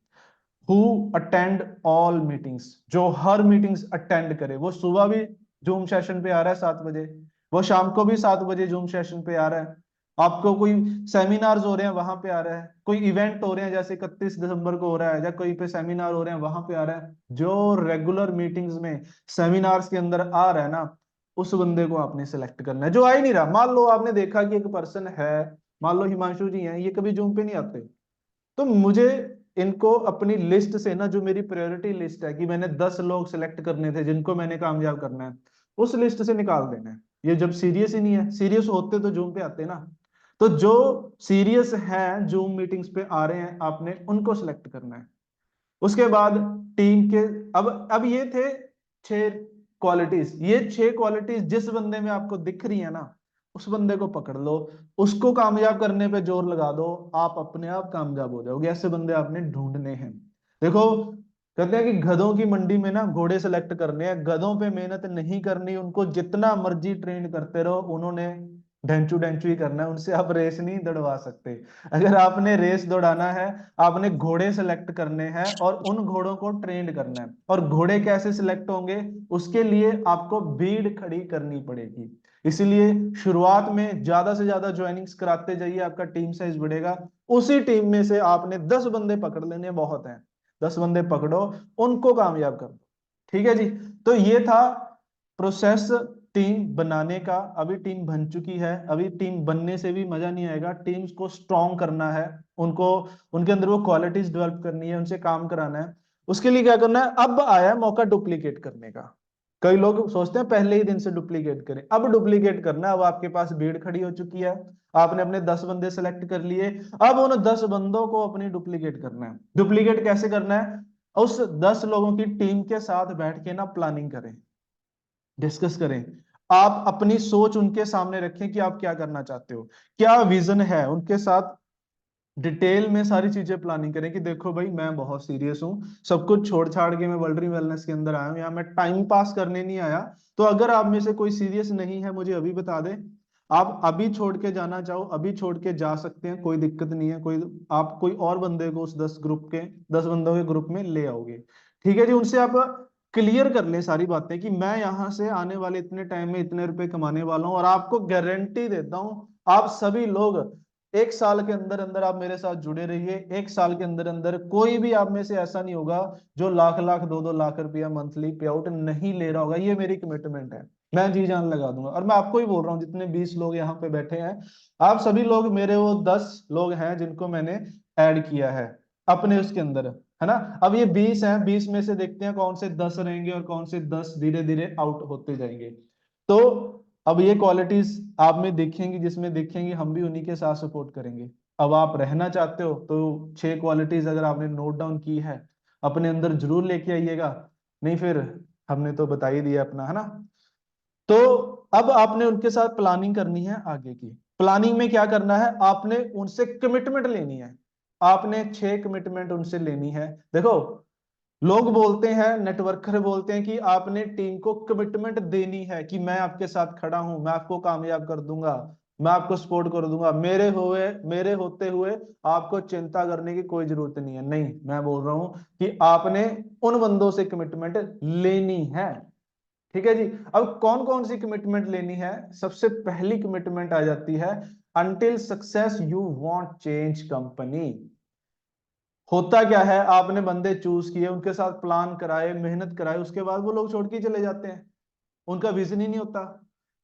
हु अटेंड ऑल मीटिंग्स, जो हर मीटिंग्स अटेंड करे। वो सुबह भी जूम सेशन पे आ रहा है 7 बजे, वो शाम को भी 7 बजे जूम सेशन पे आ रहा है। आपको कोई सेमिनार्स हो रहे हैं वहां पे आ रहा है, कोई इवेंट हो रहे हैं जैसे 31 दिसंबर को हो रहा है, या कोई पे सेमिनार हो रहे हैं वहां पे आ रहा है। जो रेगुलर मीटिंग्स में, सेमिनार्स के अंदर आ रहा है ना, उस बंदे को आपने सेलेक्ट करना है। जो आ ही नहीं रहा, मान लो आपने देखा कि एक पर्सन है, मान लो हिमांशु जी हैं, ये कभी जूम पे नहीं आते, तो मुझे इनको अपनी लिस्ट से ना, जो मेरी प्रायोरिटी लिस्ट है कि मैंने 10 लोग सिलेक्ट करने थे जिनको मैंने कामयाब करना है, उस लिस्ट से निकाल देना है। ये जब सीरियस ही नहीं है, सीरियस होते तो जूम पे आते ना। तो जो सीरियस हैं, जूम मीटिंग्स पे आ रहे हैं, आपने उनको सिलेक्ट करना है। उसके बाद टीम के, अब ये थे 6 क्वालिटीज। ये 6 क्वालिटीज जिस बंदे में आपको दिख रही है ना, उस बंदे को पकड़ लो, उसको कामयाब करने पे जोर लगा दो, आप अपने आप कामयाब हो जाओगे। ऐसे बंदे आपने ढूंढने हैं। देखो, कहते हैं कि गधों की मंडी में ना घोड़े सेलेक्ट करने हैं, गधों पे मेहनत नहीं करनी, उनको जितना मर्जी ट्रेन करते रहो, उन्होंने ढेंचू ढेंचू ही करना है, उनसे आप रेस नहीं दौड़वा सकते। अगर आपने रेस दौड़ाना है, आपने घोड़े सेलेक्ट करने हैं और उन घोड़ों को ट्रेंड करना है। और घोड़े कैसे सिलेक्ट होंगे, उसके लिए आपको भीड़ खड़ी करनी पड़ेगी। इसीलिए शुरुआत में ज्यादा से ज्यादा ज्वाइनिंग्स कराते जाइए, आपका टीम साइज बढ़ेगा। उसी टीम में से आपने 10 बंदे पकड़ लेने, बहुत हैं, 10 बंदे पकड़ो, उनको कामयाब कर दो। ठीक है जी। तो ये था प्रोसेस टीम बनाने का। अभी टीम बन चुकी है, अभी टीम बनने से भी मजा नहीं आएगा, टीम्स को स्ट्रॉन्ग करना है, उनको, उनके अंदर वो क्वालिटीज डेवलप करनी है, उनसे काम कराना है। उसके लिए क्या करना है, अब आया मौका डुप्लीकेट करने का। कई लोग सोचते हैं पहले ही दिन से डुप्लीकेट करें, अब डुप्लीकेट करना है। अब आपके पास भीड़ खड़ी हो चुकी है, आपने अपने 10 बंदे सेलेक्ट कर लिए, अब उन 10 बंदों को अपनी डुप्लीकेट करना है। डुप्लीकेट कैसे करना है, उस 10 लोगों की टीम के साथ बैठ के ना प्लानिंग करें, डिस्कस करें। आप अपनी सोच उनके सामने रखें कि आप क्या करना चाहते हो, क्या विजन है, उनके साथ डिटेल में सारी चीजें प्लानिंग करें कि देखो भाई मैं बहुत सीरियस हूँ, सब कुछ छोड़ छाड़ के मैं वर्ल्ड वेलनेस के अंदर आया हूँ, यहाँ मैं टाइम पास करने नहीं आया। तो अगर आप में से कोई सीरियस नहीं है, मुझे अभी बता दे। आप अभी छोड़ के जाना चाहो, अभी छोड़ के जा सकते हैं, कोई दिक्कत नहीं है। कोई, आप कोई और बंदे को उस 10 बंदों के ग्रुप में ले आओगे। ठीक है जी। उनसे आप क्लियर कर ले सारी बातें कि मैं यहाँ से आने वाले इतने टाइम में इतने रुपए कमाने वाला हूँ, और आपको गारंटी देता हूँ आप सभी लोग एक साल के अंदर अंदर आप मेरे साथ जुड़े रहिए। एक साल के अंदर अंदर कोई भी आप में से ऐसा नहीं होगा जो लाख लाख 2-2 लाख रुपया मंथली पे आउट नहीं ले रहा होगा। ये मेरी कमिटमेंट है, मैं जी जान लगा दूंगा। और मैं आपको ही बोल रहा हूँ, जितने 20 लोग यहाँ पे बैठे हैं, आप सभी लोग मेरे वो 10 लोग हैं जिनको मैंने ऐड किया है अपने उसके अंदर, है ना। अब ये 20 हैं, 20 में से देखते हैं कौन से 10 रहेंगे और कौन से 10 धीरे धीरे आउट होते जाएंगे। तो अब ये क्वालिटीज आप में देखेंगी, जिसमें देखेंगे हम भी उन्हीं के साथ सपोर्ट करेंगे। अब आप रहना चाहते हो तो 6 क्वालिटीज अगर आपने नोट डाउन की है अपने अंदर जरूर लेके आइएगा, नहीं फिर हमने तो बता ही दिया अपना, है ना। तो अब आपने उनके साथ प्लानिंग करनी है आगे की। प्लानिंग में क्या करना है, आपने उनसे कमिटमेंट लेनी है। आपने 6 कमिटमेंट उनसे लेनी है। देखो, लोग बोलते हैं, नेटवर्कर बोलते हैं कि आपने टीम को कमिटमेंट देनी है कि मैं आपके साथ खड़ा हूं, मैं आपको कामयाब कर दूंगा, मैं आपको सपोर्ट कर दूंगा, मेरे होते हुए आपको चिंता करने की कोई जरूरत नहीं है। नहीं, मैं बोल रहा हूं कि आपने उन बंदों से कमिटमेंट लेनी है। ठीक है जी। अब कौन कौन सी कमिटमेंट लेनी है? सबसे पहली कमिटमेंट आ जाती है, until success you want change company. होता क्या है, आपने बंदे चूज किए, उनके साथ प्लान कराए, मेहनत कराए, उसके बाद वो लोग छोड़ के चले जाते हैं, उनका विजन ही नहीं होता।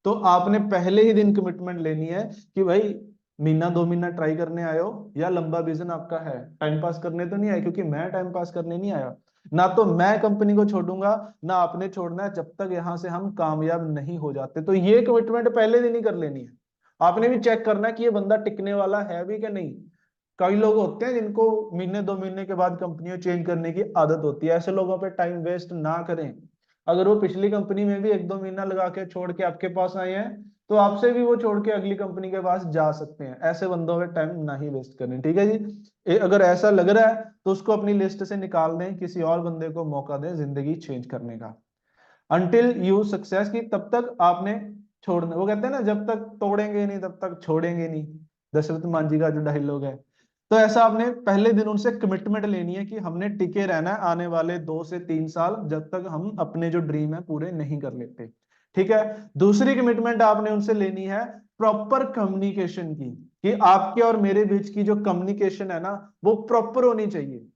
तो आपने पहले ही दिन कमिटमेंट लेनी है कि भाई महीना 2 महीना ट्राई करने आए हो या लंबा विजन आपका है, टाइम पास करने तो नहीं आए, क्योंकि मैं टाइम पास करने नहीं आया। ना तो मैं कंपनी को छोड़ूंगा, ना आपने छोड़ना है, जब तक यहां से हम कामयाब नहीं हो जाते। तो ये कमिटमेंट पहले दिन ही कर लेनी है। आपने भी चेक करना है कि ये बंदा टिकने वाला है भी कि नहीं। कई लोग होते हैं जिनको महीने 2 महीने के बाद कंपनियों चेंज करने की आदत होती है। ऐसे लोगों पे टाइम वेस्ट ना करें। अगर वो पिछली कंपनी में भी 1-2 महीना लगा के छोड़ के आपके पास आए हैं, तो आपसे भी वो छोड़ के अगली कंपनी के पास जा सकते हैं। ऐसे बंदों पे टाइम ना ही वेस्ट करें, ठीक है जी। अगर ऐसा लग रहा है तो उसको अपनी लिस्ट से निकाल दें, किसी और बंदे को मौका दें जिंदगी चेंज करने का। अंटिल यू सक्सेस की तब तक आपने छोड़ना, वो कहते हैं ना, जब तक तोड़ेंगे नहीं तब तक छोड़ेंगे नहीं, दशरथ मान जी का जो डायलॉग है। तो ऐसा आपने पहले दिन उनसे कमिटमेंट लेनी है कि हमने टिके रहना है आने वाले 2 से 3 साल, जब तक हम अपने जो ड्रीम है पूरे नहीं कर लेते। ठीक है। दूसरी कमिटमेंट आपने उनसे लेनी है प्रॉपर कम्युनिकेशन की, कि आपके और मेरे बीच की जो कम्युनिकेशन है ना, वो प्रॉपर होनी चाहिए।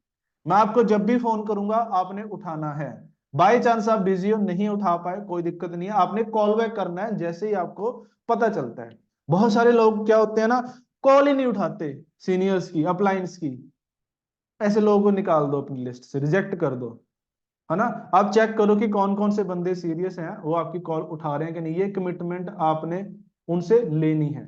मैं आपको जब भी फोन करूंगा आपने उठाना है। बाई चांस आप बिजी हो, नहीं उठा पाए, कोई दिक्कत नहीं है, आपने कॉल बैक करना है जैसे ही आपको पता चलता है। बहुत सारे लोग क्या होते हैं ना, कॉल ही नहीं उठाते, सीनियर्स की, अपलाइंस की। ऐसे लोगों को निकाल दो अपनी लिस्ट से, रिजेक्ट कर दो, है ना। आप चेक करो कि कौन कौन से बंदे सीरियस हैं, वो आपकी कॉल उठा रहे हैं कि नहीं। ये कमिटमेंट आपने उनसे लेनी है।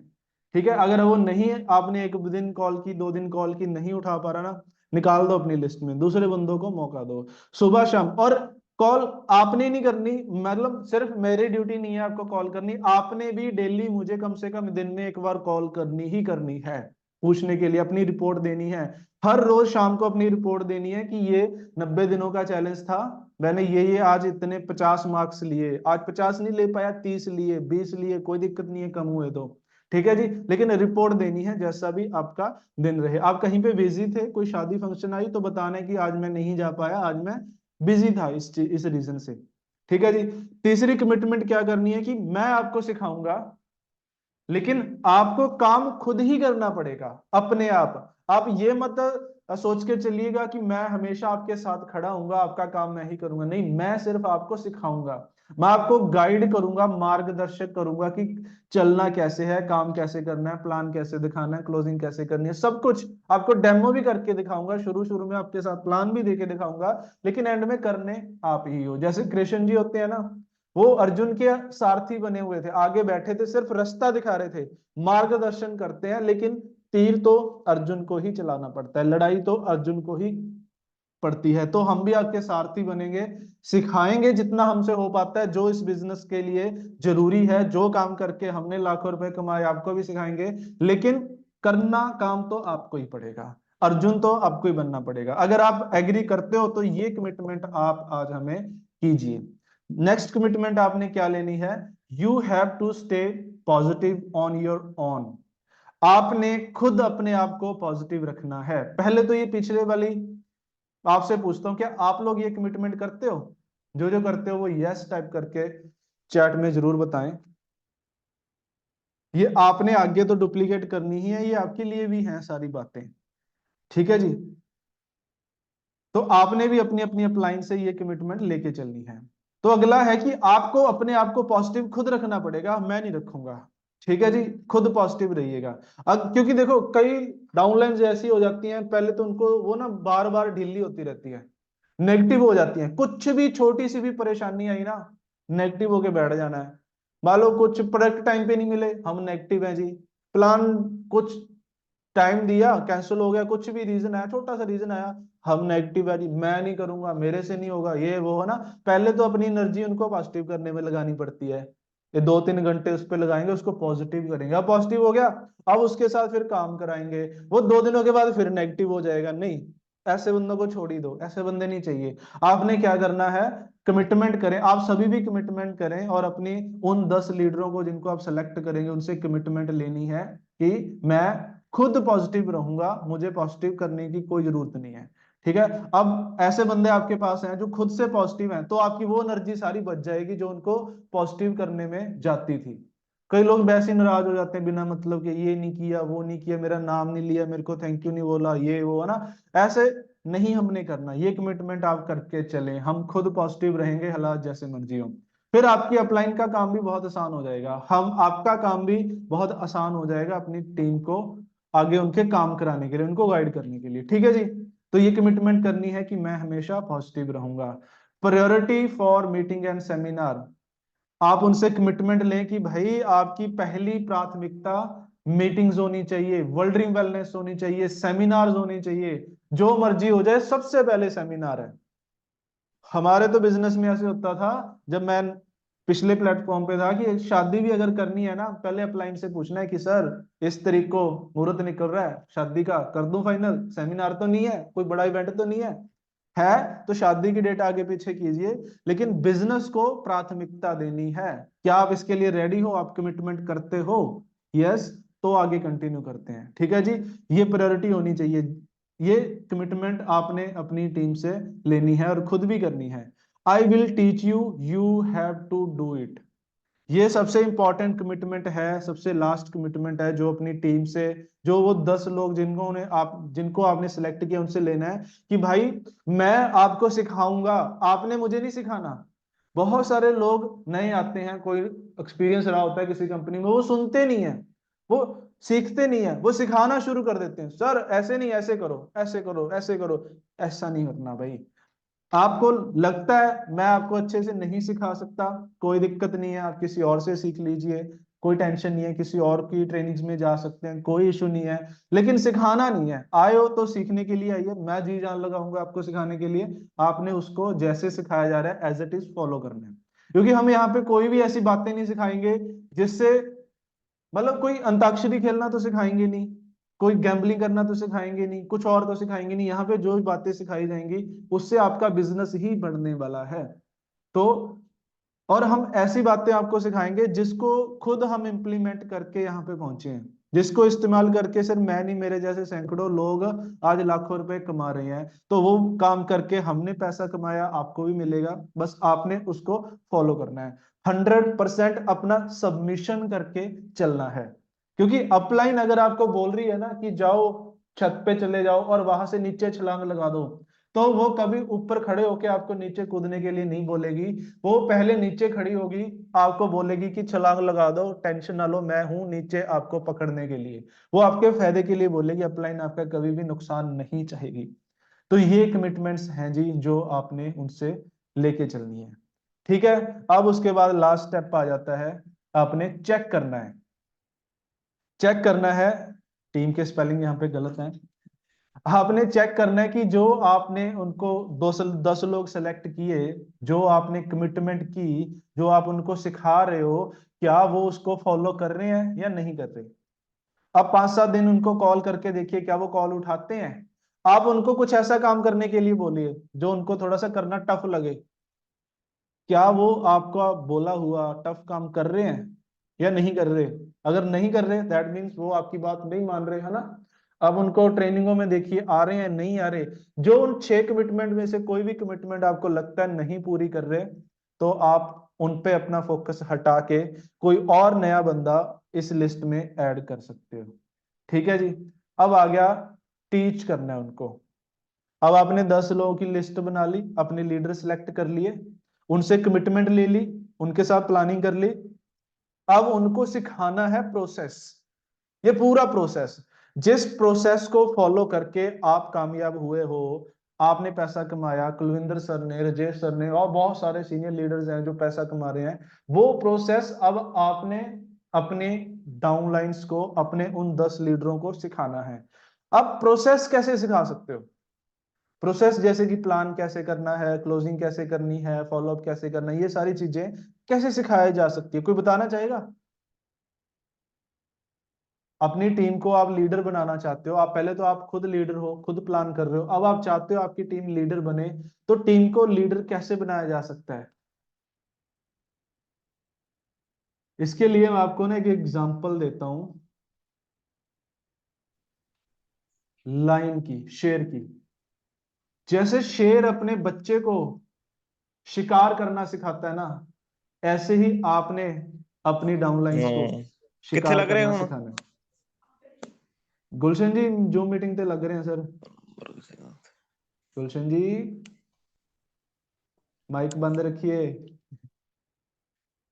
ठीक है। अगर वो नहीं है, आपने 1 दिन कॉल की, 2 दिन कॉल की, नहीं उठा पा रहा ना, निकाल दो अपनी लिस्ट में, दूसरे बंदों को मौका दो। सुबह शाम। और कॉल आपने नहीं करनी, मतलब सिर्फ मेरी ड्यूटी नहीं है आपको कॉल करनी, आपने भी डेली मुझे कम से कम दिन में 1 बार कॉल करनी ही करनी है, पूछने के लिए, अपनी रिपोर्ट देनी है। हर रोज शाम को अपनी रिपोर्ट देनी है कि ये 90 दिनों का चैलेंज था, मैंने ये आज इतने 50 मार्क्स लिए, आज 50 नहीं ले पाया, 30 लिए, 20 लिए, कोई दिक्कत नहीं है, कम हुए तो ठीक है जी। लेकिन रिपोर्ट देनी है जैसा भी आपका दिन रहे। आप कहीं पे बिजी थे, कोई शादी फंक्शन आई, तो बताना है कि आज मैं नहीं जा पाया, आज मैं बिजी था इस रीजन से। ठीक है जी। तीसरी कमिटमेंट क्या करनी है कि मैं आपको सिखाऊंगा, लेकिन आपको काम खुद ही करना पड़ेगा अपने आप ये मत सोच के चलिएगा कि मैं हमेशा आपके साथ खड़ा हूंगा, आपका काम मैं ही करूंगा। नहीं, मैं सिर्फ आपको सिखाऊंगा, मैं आपको गाइड करूंगा, मार्गदर्शक करूंगा कि चलना कैसे है, काम कैसे करना है, प्लान कैसे दिखाना है, क्लोजिंग कैसे करनी है, सब कुछ आपको डेमो भी करके दिखाऊंगा। शुरू शुरू में आपके साथ प्लान भी देके दिखाऊंगा, लेकिन एंड में करने आप ही हो। जैसे कृष्ण जी होते हैं ना, वो अर्जुन के सारथी बने हुए थे, आगे बैठे थे, सिर्फ रास्ता दिखा रहे थे, मार्गदर्शन करते हैं, लेकिन तीर तो अर्जुन को ही चलाना पड़ता है, लड़ाई तो अर्जुन को ही पड़ती है। तो हम भी आपके सारथी बनेंगे, सिखाएंगे जितना हमसे हो पाता है, जो इस बिजनेस के लिए जरूरी है, जो काम करके हमने लाखों रुपए कमाए आपको भी सिखाएंगे, लेकिन करना काम तो आपको ही पड़ेगा, अर्जुन तो आपको ही बनना पड़ेगा। अगर आप एग्री करते हो तो ये कमिटमेंट आप आज हमें कीजिए। नेक्स्ट कमिटमेंट आपने क्या लेनी है, you have to stay positive on your own. आपने खुद अपने आप को पॉजिटिव रखना है। पहले तो ये पिछले वाली आपसे पूछता हूं, क्या आप लोग ये कमिटमेंट करते हो? जो जो करते हो वो यस टाइप करके चैट में जरूर बताएं। ये आपने आगे तो डुप्लीकेट करनी ही है, ये आपके लिए भी हैं सारी बातें, ठीक है जी। तो आपने भी अपनी अपनी अपलाइन से ये कमिटमेंट लेके चलनी है। तो अगला है कि आपको अपने आप को पॉजिटिव खुद रखना पड़ेगा, मैं नहीं रखूंगा, ठीक है जी। खुद पॉजिटिव रहिएगा। अब क्योंकि देखो कई डाउनलाइंस ऐसी हो जाती हैं, पहले तो उनको वो ना बार बार ढीली होती रहती है, नेगेटिव हो जाती हैं, कुछ भी छोटी सी भी परेशानी आई ना नेगेटिव होके बैठ जाना है। मान लो कुछ प्रोडक्ट टाइम पे नहीं मिले, हम नेगेटिव हैं जी। प्लान कुछ टाइम दिया कैंसिल हो गया, कुछ भी रीजन आया, छोटा सा रीजन आया, हम नेगेटिव है जी, मैं नहीं करूंगा, मेरे से नहीं होगा, ये वो है ना। पहले तो अपनी एनर्जी उनको पॉजिटिव करने में लगानी पड़ती है, ये 2-3 घंटे उस पर लगाएंगे, उसको पॉजिटिव करेंगे, अब पॉजिटिव हो गया, अब उसके साथ फिर काम कराएंगे, वो 2 दिनों के बाद फिर नेगेटिव हो जाएगा। नहीं, ऐसे बंदों को छोड़ ही दो, ऐसे बंदे नहीं चाहिए। आपने क्या करना है, कमिटमेंट करें, आप सभी भी कमिटमेंट करें, और अपनी उन 10 लीडरों को जिनको आप सेलेक्ट करेंगे उनसे कमिटमेंट लेनी है कि मैं खुद पॉजिटिव रहूंगा, मुझे पॉजिटिव करने की कोई जरूरत नहीं है, ठीक है। अब ऐसे बंदे आपके पास हैं जो खुद से पॉजिटिव हैं, तो आपकी वो एनर्जी सारी बच जाएगी जो उनको पॉजिटिव करने में जाती थी। कई लोग वैसे ही नाराज हो जाते हैं बिना मतलब के, ये नहीं किया, वो नहीं किया, मेरा नाम नहीं लिया, मेरे को थैंक यू नहीं बोला, ये वो है ना। ऐसे नहीं हमने करना, ये कमिटमेंट आप करके चले, हम खुद पॉजिटिव रहेंगे, हालात जैसे मर्जी हो। फिर आपकी अपलाइन का काम भी बहुत आसान हो जाएगा, हम आपका काम भी बहुत आसान हो जाएगा अपनी टीम को आगे उनके काम कराने के लिए, उनको गाइड करने के लिए, ठीक है जी। तो ये कमिटमेंट करनी है कि मैं हमेशा पॉजिटिव रहूंगा। Priority for meeting and seminar, आप उनसे कमिटमेंट लें कि भाई आपकी पहली प्राथमिकता मीटिंग्स होनी चाहिए, वर्ल्ड ड्रीम वेलनेस होनी चाहिए, सेमिनार्स होनी चाहिए, जो मर्जी हो जाए सबसे पहले सेमिनार है। हमारे तो बिजनेस में ऐसे होता था, जब मैं पिछले प्लेटफॉर्म पे था, कि शादी भी अगर करनी है ना, पहले अपलाइन से पूछना है कि सर इस तारीख को मुहूर्त निकल रहा है शादी का, कर दूं फाइनल, सेमिनार तो नहीं है, कोई बड़ा इवेंट तो नहीं है तो शादी की डेट आगे पीछे कीजिए, लेकिन बिजनेस को प्राथमिकता देनी है। क्या आप इसके लिए रेडी हो, आप कमिटमेंट करते हो? यस, तो आगे कंटिन्यू करते हैं, ठीक है जी। ये प्रायोरिटी होनी चाहिए, ये कमिटमेंट आपने अपनी टीम से लेनी है और खुद भी करनी है। I will teach you, you have to do it. ये सबसे इंपॉर्टेंट कमिटमेंट है, सबसे लास्ट कमिटमेंट है जो अपनी टीम से, जो वो 10 लोग जिनको आपने सिलेक्ट किया उनसे लेना है कि भाई मैं आपको सिखाऊंगा, आपने मुझे नहीं सिखाना। बहुत सारे लोग नए आते हैं, कोई एक्सपीरियंस रहा होता है किसी कंपनी में, वो सुनते नहीं है, वो सीखते नहीं है, वो सिखाना शुरू कर देते हैं, सर ऐसे नहीं, ऐसे करो, ऐसे करो, ऐसे करो। ऐसा नहीं करना भाई। आपको लगता है मैं आपको अच्छे से नहीं सिखा सकता, कोई दिक्कत नहीं है, आप किसी और से सीख लीजिए, कोई टेंशन नहीं है, किसी और की ट्रेनिंग्स में जा सकते हैं, कोई इशू नहीं है। लेकिन सिखाना नहीं है, आए हो तो सीखने के लिए आइए, मैं जी जान लगाऊंगा आपको सिखाने के लिए। आपने उसको जैसे सिखाया जा रहा है एज इट इज फॉलो करना है, क्योंकि हम यहाँ पे कोई भी ऐसी बातें नहीं सिखाएंगे जिससे, मतलब कोई अंताक्षरी खेलना तो सिखाएंगे नहीं, कोई गैम्बलिंग करना तो सिखाएंगे नहीं, कुछ और तो सिखाएंगे नहीं। यहाँ पे जो बातें सिखाई जाएंगी उससे आपका बिजनेस ही बढ़ने वाला है। तो और हम ऐसी बातें आपको सिखाएंगे जिसको खुद हम इम्प्लीमेंट करके यहाँ पे पहुंचे हैं, जिसको इस्तेमाल करके सिर्फ मैं नहीं, मेरे जैसे सैकड़ों लोग आज लाखों रुपए कमा रहे हैं। तो वो काम करके हमने पैसा कमाया, आपको भी मिलेगा, बस आपने उसको फॉलो करना है। 100% अपना सबमिशन करके चलना है, क्योंकि अपलाइन अगर आपको बोल रही है ना कि जाओ छत पे चले जाओ और वहां से नीचे छलांग लगा दो, तो वो कभी ऊपर खड़े होके आपको नीचे कूदने के लिए नहीं बोलेगी, वो पहले नीचे खड़ी होगी, आपको बोलेगी कि छलांग लगा दो, टेंशन ना लो, मैं हूं नीचे आपको पकड़ने के लिए। वो आपके फायदे के लिए बोलेगी, अपलाइन आपका कभी भी नुकसान नहीं चाहेगी। तो ये कमिटमेंट्स हैं जी जो आपने उनसे लेके चलनी है, ठीक है। अब उसके बाद लास्ट स्टेप आ जाता है, आपने चेक करना है। चेक करना है, टीम के स्पेलिंग यहाँ पे गलत है। आपने चेक करना है कि जो आपने उनको 10 लोग सेलेक्ट किए, जो आपने कमिटमेंट की, जो आप उनको सिखा रहे हो, क्या वो उसको फॉलो कर रहे हैं या नहीं कर रहे। अब 5-7 दिन उनको कॉल करके देखिए, क्या वो कॉल उठाते हैं। आप उनको कुछ ऐसा काम करने के लिए बोलिए जो उनको थोड़ा सा करना टफ लगे, क्या वो आपका बोला हुआ टफ काम कर रहे हैं या नहीं कर रहे। अगर नहीं कर रहे, दैट मीन्स वो आपकी बात नहीं मान रहे, है ना। अब उनको ट्रेनिंगों में देखिए, आ रहे हैं नहीं आ रहे। जो उन 6 कमिटमेंट में से कोई भी कमिटमेंट आपको लगता है नहीं पूरी कर रहे, तो आप उन पे अपना फोकस हटा के कोई और नया बंदा इस लिस्ट में ऐड कर सकते हो। ठीक है जी। अब आ गया टीच करना है उनको। अब आपने 10 लोगों की लिस्ट बना ली, अपने लीडर सेलेक्ट कर लिए, उनसे कमिटमेंट ले ली, उनके साथ प्लानिंग कर ली। अब उनको सिखाना है प्रोसेस, ये पूरा प्रोसेस। जिस प्रोसेस को फॉलो करके आप कामयाब हुए हो, आपने पैसा कमाया, कुलविंदर सर ने, राजेश सर ने और बहुत सारे सीनियर लीडर्स हैं जो पैसा कमा रहे हैं, वो प्रोसेस अब आपने अपने डाउनलाइंस को, अपने उन 10 लीडरों को सिखाना है। अब प्रोसेस कैसे सिखा सकते हो? प्रोसेस जैसे कि प्लान कैसे करना है, क्लोजिंग कैसे करनी है, फॉलोअप कैसे करना है, ये सारी चीजें कैसे सिखाई जा सकती है, कोई बताना चाहेगा? अपनी टीम को आप लीडर बनाना चाहते हो, आप पहले तो आप खुद लीडर हो, खुद प्लान कर रहे हो, अब आप चाहते हो आपकी टीम लीडर बने, तो टीम को लीडर कैसे बनाया जा सकता है? इसके लिए मैं आपको ना एक एग्जांपल देता हूं, लाइन की, शेर की। जैसे शेर अपने बच्चे को शिकार करना सिखाता है ना, ऐसे ही आपने अपनी डाउनलाइंस को किथे शिकार लग रहे करना हो सिखाना है। गुलशन जी जूम मीटिंग ते लग रहे हैं सर। गुलशन जी माइक बंद रखिए,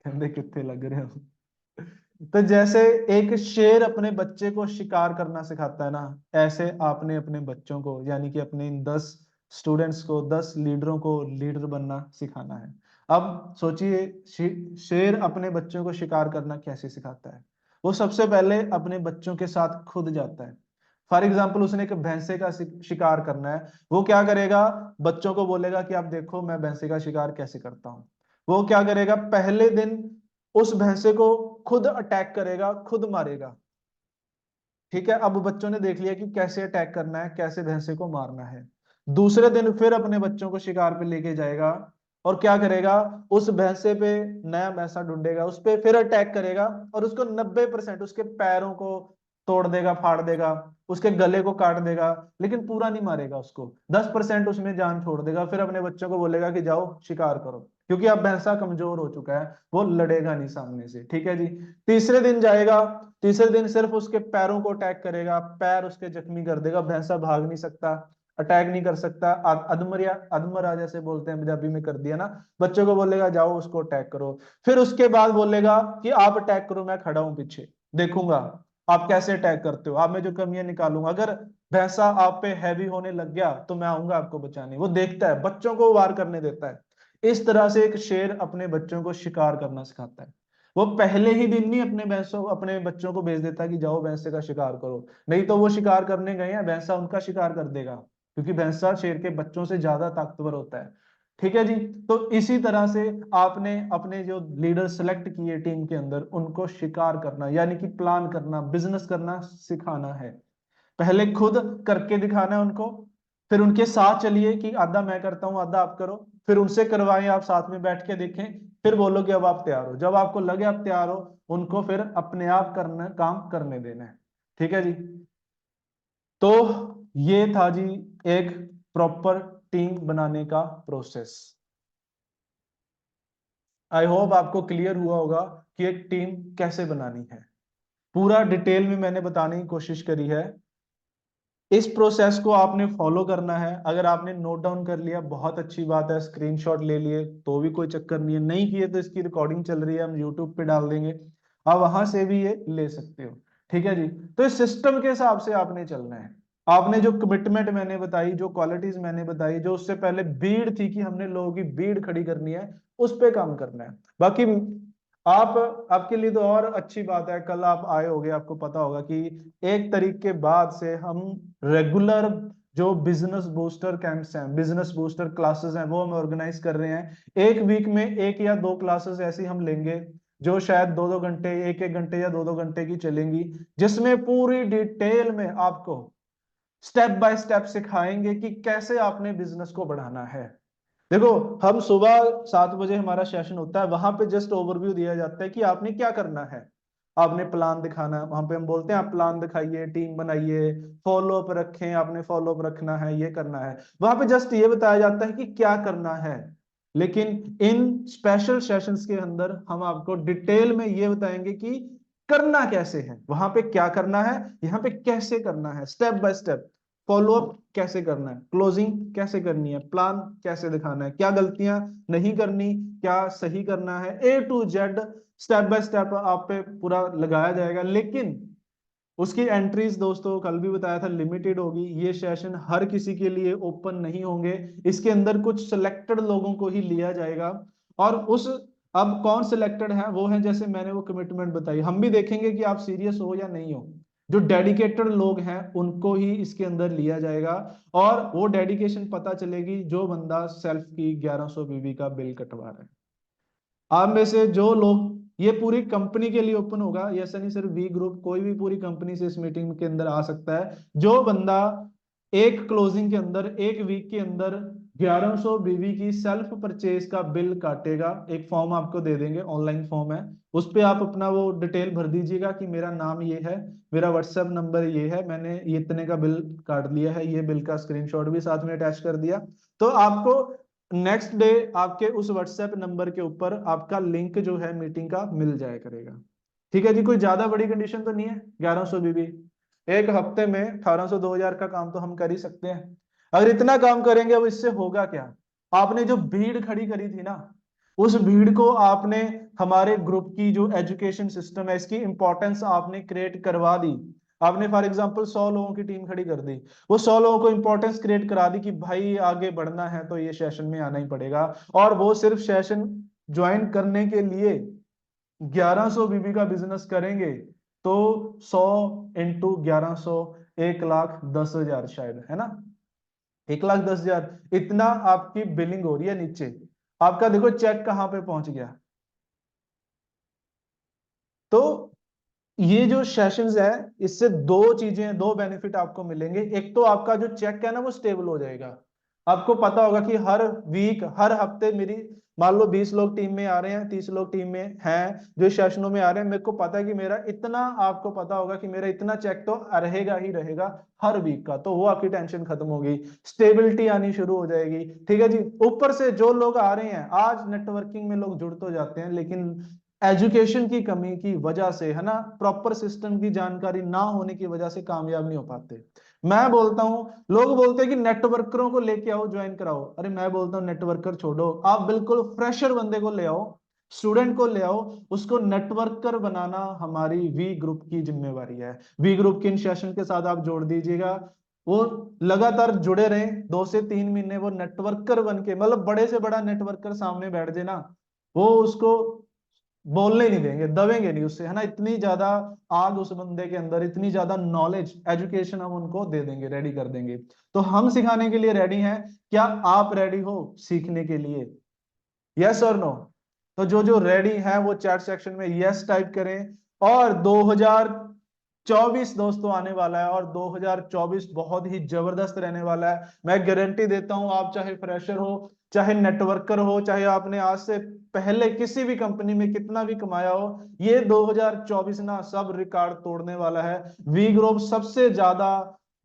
कहते कितने लग रहे हो। तो जैसे एक शेर अपने बच्चे को शिकार करना सिखाता है ना, ऐसे आपने अपने बच्चों को, यानी कि अपने इन 10 स्टूडेंट्स को, 10 लीडरों को लीडर बनना सिखाना है। अब सोचिए शेर अपने बच्चों को शिकार करना कैसे सिखाता है? वो सबसे पहले अपने बच्चों के साथ खुद जाता है। फॉर एग्जाम्पल उसने एक भैंसे का शिकार करना है, वो क्या करेगा? बच्चों को बोलेगा कि आप देखो मैं भैंसे का शिकार कैसे करता हूं। वो क्या करेगा? पहले दिन उस भैंसे को खुद अटैक करेगा, खुद मारेगा। ठीक है, अब बच्चों ने देख लिया कि कैसे अटैक करना है, कैसे भैंसे को मारना है। दूसरे दिन फिर अपने बच्चों को शिकार पे लेके जाएगा और क्या करेगा? उस भैंसे पे नया भैंसा ढूंढेगा, उस पे फिर अटैक करेगा और उसको 90% उसके पैरों को तोड़ देगा, फाड़ देगा, उसके गले को काट देगा, लेकिन पूरा नहीं मारेगा उसको, 10% उसमें जान छोड़ देगा। फिर अपने बच्चों को बोलेगा कि जाओ शिकार करो, क्योंकि अब भैंसा कमजोर हो चुका है, वो लड़ेगा नहीं सामने से। ठीक है जी। तीसरे दिन जाएगा, तीसरे दिन सिर्फ उसके पैरों को अटैक करेगा, पैर उसके जख्मी कर देगा, भैंसा भाग नहीं सकता, अटैक नहीं कर सकता, अधमरिया, अधमरा जैसे बोलते हैं पंजाबी में, कर दिया ना। बच्चों को बोलेगा जाओ उसको अटैक करो। फिर उसके बाद बोलेगा कि आप अटैक करो, मैं खड़ा हूं पीछे, देखूंगा आप कैसे अटैक करते हो, आप में जो कमियां निकालूंगा। अगर भैंसा आप पे हैवी होने लग गया तो मैं आऊंगा आपको बचाने। वो देखता है, बच्चों को वार करने देता है। इस तरह से एक शेर अपने बच्चों को शिकार करना सिखाता है। वो पहले ही दिन नहीं अपने बच्चों को भेज देता कि जाओ भैंसे का शिकार करो, नहीं तो वो शिकार करने गए हैं, भैंसा उनका शिकार कर देगा, क्योंकि भैंसा शेर के बच्चों से ज्यादा ताकतवर होता है। ठीक है जी। तो इसी तरह से आपने अपने जो लीडर सेलेक्ट किए टीम के अंदर, उनको शिकार करना यानी कि प्लान करना, बिजनेस करना सिखाना है। पहले खुद करके दिखाना है उनको, फिर उनके साथ चलिए कि आधा मैं करता हूं आधा आप करो, फिर उनसे करवाएं, आप साथ में बैठ के देखें, फिर बोलो कि अब आप तैयार हो। जब आपको लगे आप तैयार हो, उनको फिर अपने आप करना, काम करने देना है। ठीक है जी। तो ये था जी एक प्रॉपर टीम बनाने का प्रोसेस। आई होप आपको क्लियर हुआ होगा कि एक टीम कैसे बनानी है। पूरा डिटेल में मैंने बताने की कोशिश करी है। इस प्रोसेस को आपने फॉलो करना है। अगर आपने नोट डाउन कर लिया बहुत अच्छी बात है, स्क्रीनशॉट ले लिए तो भी कोई चक्कर नहीं है, नहीं किए तो इसकी रिकॉर्डिंग चल रही है, हम यूट्यूब पे डाल देंगे, आप वहां से भी ये ले सकते हो। ठीक है जी। तो इस सिस्टम के हिसाब से आपने चलना है। आपने जो कमिटमेंट मैंने बताई, जो क्वालिटीज मैंने बताई, जो उससे पहले भीड़ थी कि हमने लोगों की भीड़ खड़ी करनी है, उस पे काम करना है। बाकी आप, आपके लिए तो और अच्छी बात है, कल आप आए होगे, आपको पता होगा कि 1 तारीख के बाद से हम रेगुलर जो बिजनेस बूस्टर कैंप्स हैं, बिजनेस बूस्टर क्लासेस हैं, वो हम ऑर्गेनाइज कर रहे हैं। एक वीक में 1 या 2 क्लासेस ऐसी हम लेंगे जो शायद 2-2 घंटे, 1-1 घंटे या 2-2 घंटे की चलेंगी, जिसमें पूरी डिटेल में आपको स्टेप बाय स्टेप सिखाएंगे कि कैसे आपने बिजनेस को बढ़ाना है। देखो, हम सुबह 7 बजे हमारा सेशन होता है, वहां पे जस्ट ओवरव्यू दिया जाता है कि आपने क्या करना है। आपने प्लान दिखाना है, वहां पे हम बोलते हैं आप प्लान दिखाइए, टीम बनाइए, फॉलो अप रखें, आपने फॉलो अप रखना है, ये करना है। वहां पे जस्ट ये बताया जाता है कि क्या करना है, लेकिन इन स्पेशल सेशंस के अंदर हम आपको डिटेल में ये बताएंगे कि करना कैसे है, वहां पे क्या करना है, यहाँ पे कैसे करना है, स्टेप बाय स्टेप फॉलोअप कैसे करना है, क्लोजिंग कैसे करनी है, प्लान कैसे दिखाना है, क्या गलतियां नहीं करनी, क्या सही करना है, A to Z step by step आप पे पूरा लगाया जाएगा। लेकिन उसकी एंट्रीज दोस्तों कल भी बताया था लिमिटेड होगी, ये सेशन हर किसी के लिए ओपन नहीं होंगे, इसके अंदर कुछ सिलेक्टेड लोगों को ही लिया जाएगा। और उस अब कौन सिलेक्टेड है, वो है जैसे मैंने वो कमिटमेंट बताई, हम भी देखेंगे कि आप सीरियस हो या नहीं हो। जो डेडिकेटेड लोग हैं उनको ही इसके अंदर लिया जाएगा, और वो डेडिकेशन पता चलेगी जो बंदा सेल्फ की 1100 बीबी का बिल कटवा रहा है। आप में से जो लोग, ये पूरी कंपनी के लिए ओपन होगा, ये ऐसा नहीं सिर्फ वी ग्रुप, कोई भी पूरी कंपनी से इस मीटिंग के अंदर आ सकता है। जो बंदा एक क्लोजिंग के अंदर, एक वीक के अंदर 1100 बीवी की सेल्फ परचेज का बिल काटेगा, एक फॉर्म आपको दे देंगे, ऑनलाइन फॉर्म है, उस पे आप अपना वो डिटेल भर दीजिएगा कि मेरा नाम ये है, मेरा व्हाट्सएप नंबर ये है, मैंने ये इतने का बिल काट लिया है, ये बिल का स्क्रीनशॉट भी साथ में अटैच कर दिया। तो आपको नेक्स्ट डे आपके उस व्हाट्सएप नंबर के ऊपर आपका लिंक जो है मीटिंग का मिल जाया करेगा। ठीक है जी, कोई ज्यादा बड़ी कंडीशन तो नहीं है। 1100 बीबी एक हफ्ते में 1800 2000 का काम तो हम कर ही सकते हैं। अगर इतना काम करेंगे अब इससे होगा क्या, आपने जो भीड़ खड़ी करी थी ना, उस भीड़ को आपने हमारे ग्रुप की जो एजुकेशन सिस्टम है इसकी इंपॉर्टेंस आपने क्रिएट करवा दी। आपने फॉर एग्जांपल 100 लोगों की टीम खड़ी कर दी, वो 100 लोगों को इंपॉर्टेंस क्रिएट करा दी कि भाई आगे बढ़ना है तो ये सेशन में आना ही पड़ेगा। और वो सिर्फ सेशन ज्वाइन करने के लिए 1100 बीबी का बिजनेस करेंगे तो 100 इंटू 1100 1,10,000 शायद, है ना, 1,10,000 इतना आपकी बिलिंग हो रही है। नीचे आपका देखो चेक कहां पे पहुंच गया। तो ये जो सेशंस है इससे दो चीजें, दो बेनिफिट आपको मिलेंगे। एक तो आपका जो चेक है ना वो स्टेबल हो जाएगा। आपको पता होगा कि हर वीक, हर हफ्ते मेरी मान लो 20 लोग टीम में आ रहे हैं, 30 लोग टीम में हैं जो सेशनों में आ रहे हैं, मेरे को पता है कि मेरा इतना, आपको पता होगा कि मेरा इतना चेक तो रहेगा ही रहेगा हर वीक का। तो वो आपकी टेंशन खत्म होगी, स्टेबिलिटी आनी शुरू हो जाएगी। ठीक है जी। ऊपर से जो लोग आ रहे हैं, आज नेटवर्किंग में लोग जुड़ तो जाते हैं लेकिन एजुकेशन की कमी की वजह से, है ना, प्रॉपर सिस्टम की जानकारी ना होने की वजह से कामयाब नहीं हो पाते। मैं बोलता हूं, लोग बोलते हैं कि नेटवर्करों को लेके आओ ज्वाइन कराओ, अरे मैं बोलता हूं नेटवर्कर छोड़ो, आप बिल्कुल फ्रेशर बंदे को ले आओ, स्टूडेंट को ले आओ, उसको नेटवर्कर बनाना हमारी वी ग्रुप की जिम्मेवारी है। वी ग्रुप के इन सेशन के साथ आप जोड़ दीजिएगा, वो लगातार जुड़े रहे 2 से 3 महीने, वो नेटवर्कर बन के, मतलब बड़े से बड़ा नेटवर्कर सामने बैठ जाए ना, वो उसको बोलने नहीं देंगे, दबेंगे नहीं उससे, है ना। इतनी ज्यादा आग उस बंदे के अंदर, इतनी ज्यादा नॉलेज, एजुकेशन हम उनको दे देंगे, रेडी कर देंगे। तो हम सिखाने के लिए रेडी हैं, क्या आप रेडी हो सीखने के लिए? यस और नो? तो जो जो रेडी है वो चैट सेक्शन में यस टाइप करें। और 2024 दोस्तों आने वाला है, और 2024 बहुत ही जबरदस्त रहने वाला है। मैं गारंटी देता हूं, आप चाहे फ्रेशर हो, चाहे नेटवर्कर हो, चाहे आपने आज से पहले किसी भी कंपनी में कितना भी कमाया हो, ये 2024 ना सब रिकॉर्ड तोड़ने वाला है। वी ग्रुप सबसे ज्यादा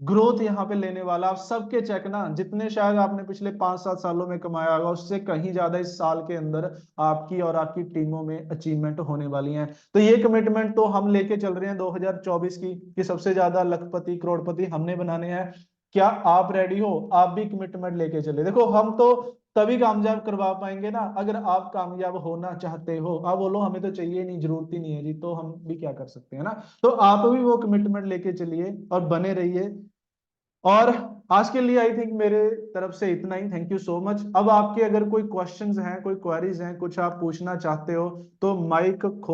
ग्रोथ यहाँ पे लेने वाला। आप सबके चेक ना, जितने शायद आपने पिछले 5-7 सालों में कमाया होगा उससे कहीं ज्यादा इस साल के अंदर आपकी और आपकी टीमों में अचीवमेंट होने वाली हैं। तो ये कमिटमेंट तो हम लेके चल रहे हैं 2024 की, कि सबसे ज्यादा लखपति करोड़पति हमने बनाने हैं। क्या आप रेडी हो? आप भी कमिटमेंट लेके चले। देखो हम तो तभी कामयाब करवा पाएंगे ना अगर आप कामयाब होना चाहते हो। आप बोलो हमें तो चाहिए नहीं, जरूरत ही नहीं है जी, तो हम भी क्या कर सकते हैं ना। तो आप भी वो कमिटमेंट लेके चलिए और बने रहिए। और आज के लिए आई थिंक मेरे तरफ से इतना ही। Thank you so much. अब आपके अगर कोई क्वेश्चंस हैं, कोई क्वेरीज हैं, कुछ आप पूछना चाहते हो तो माइक खोल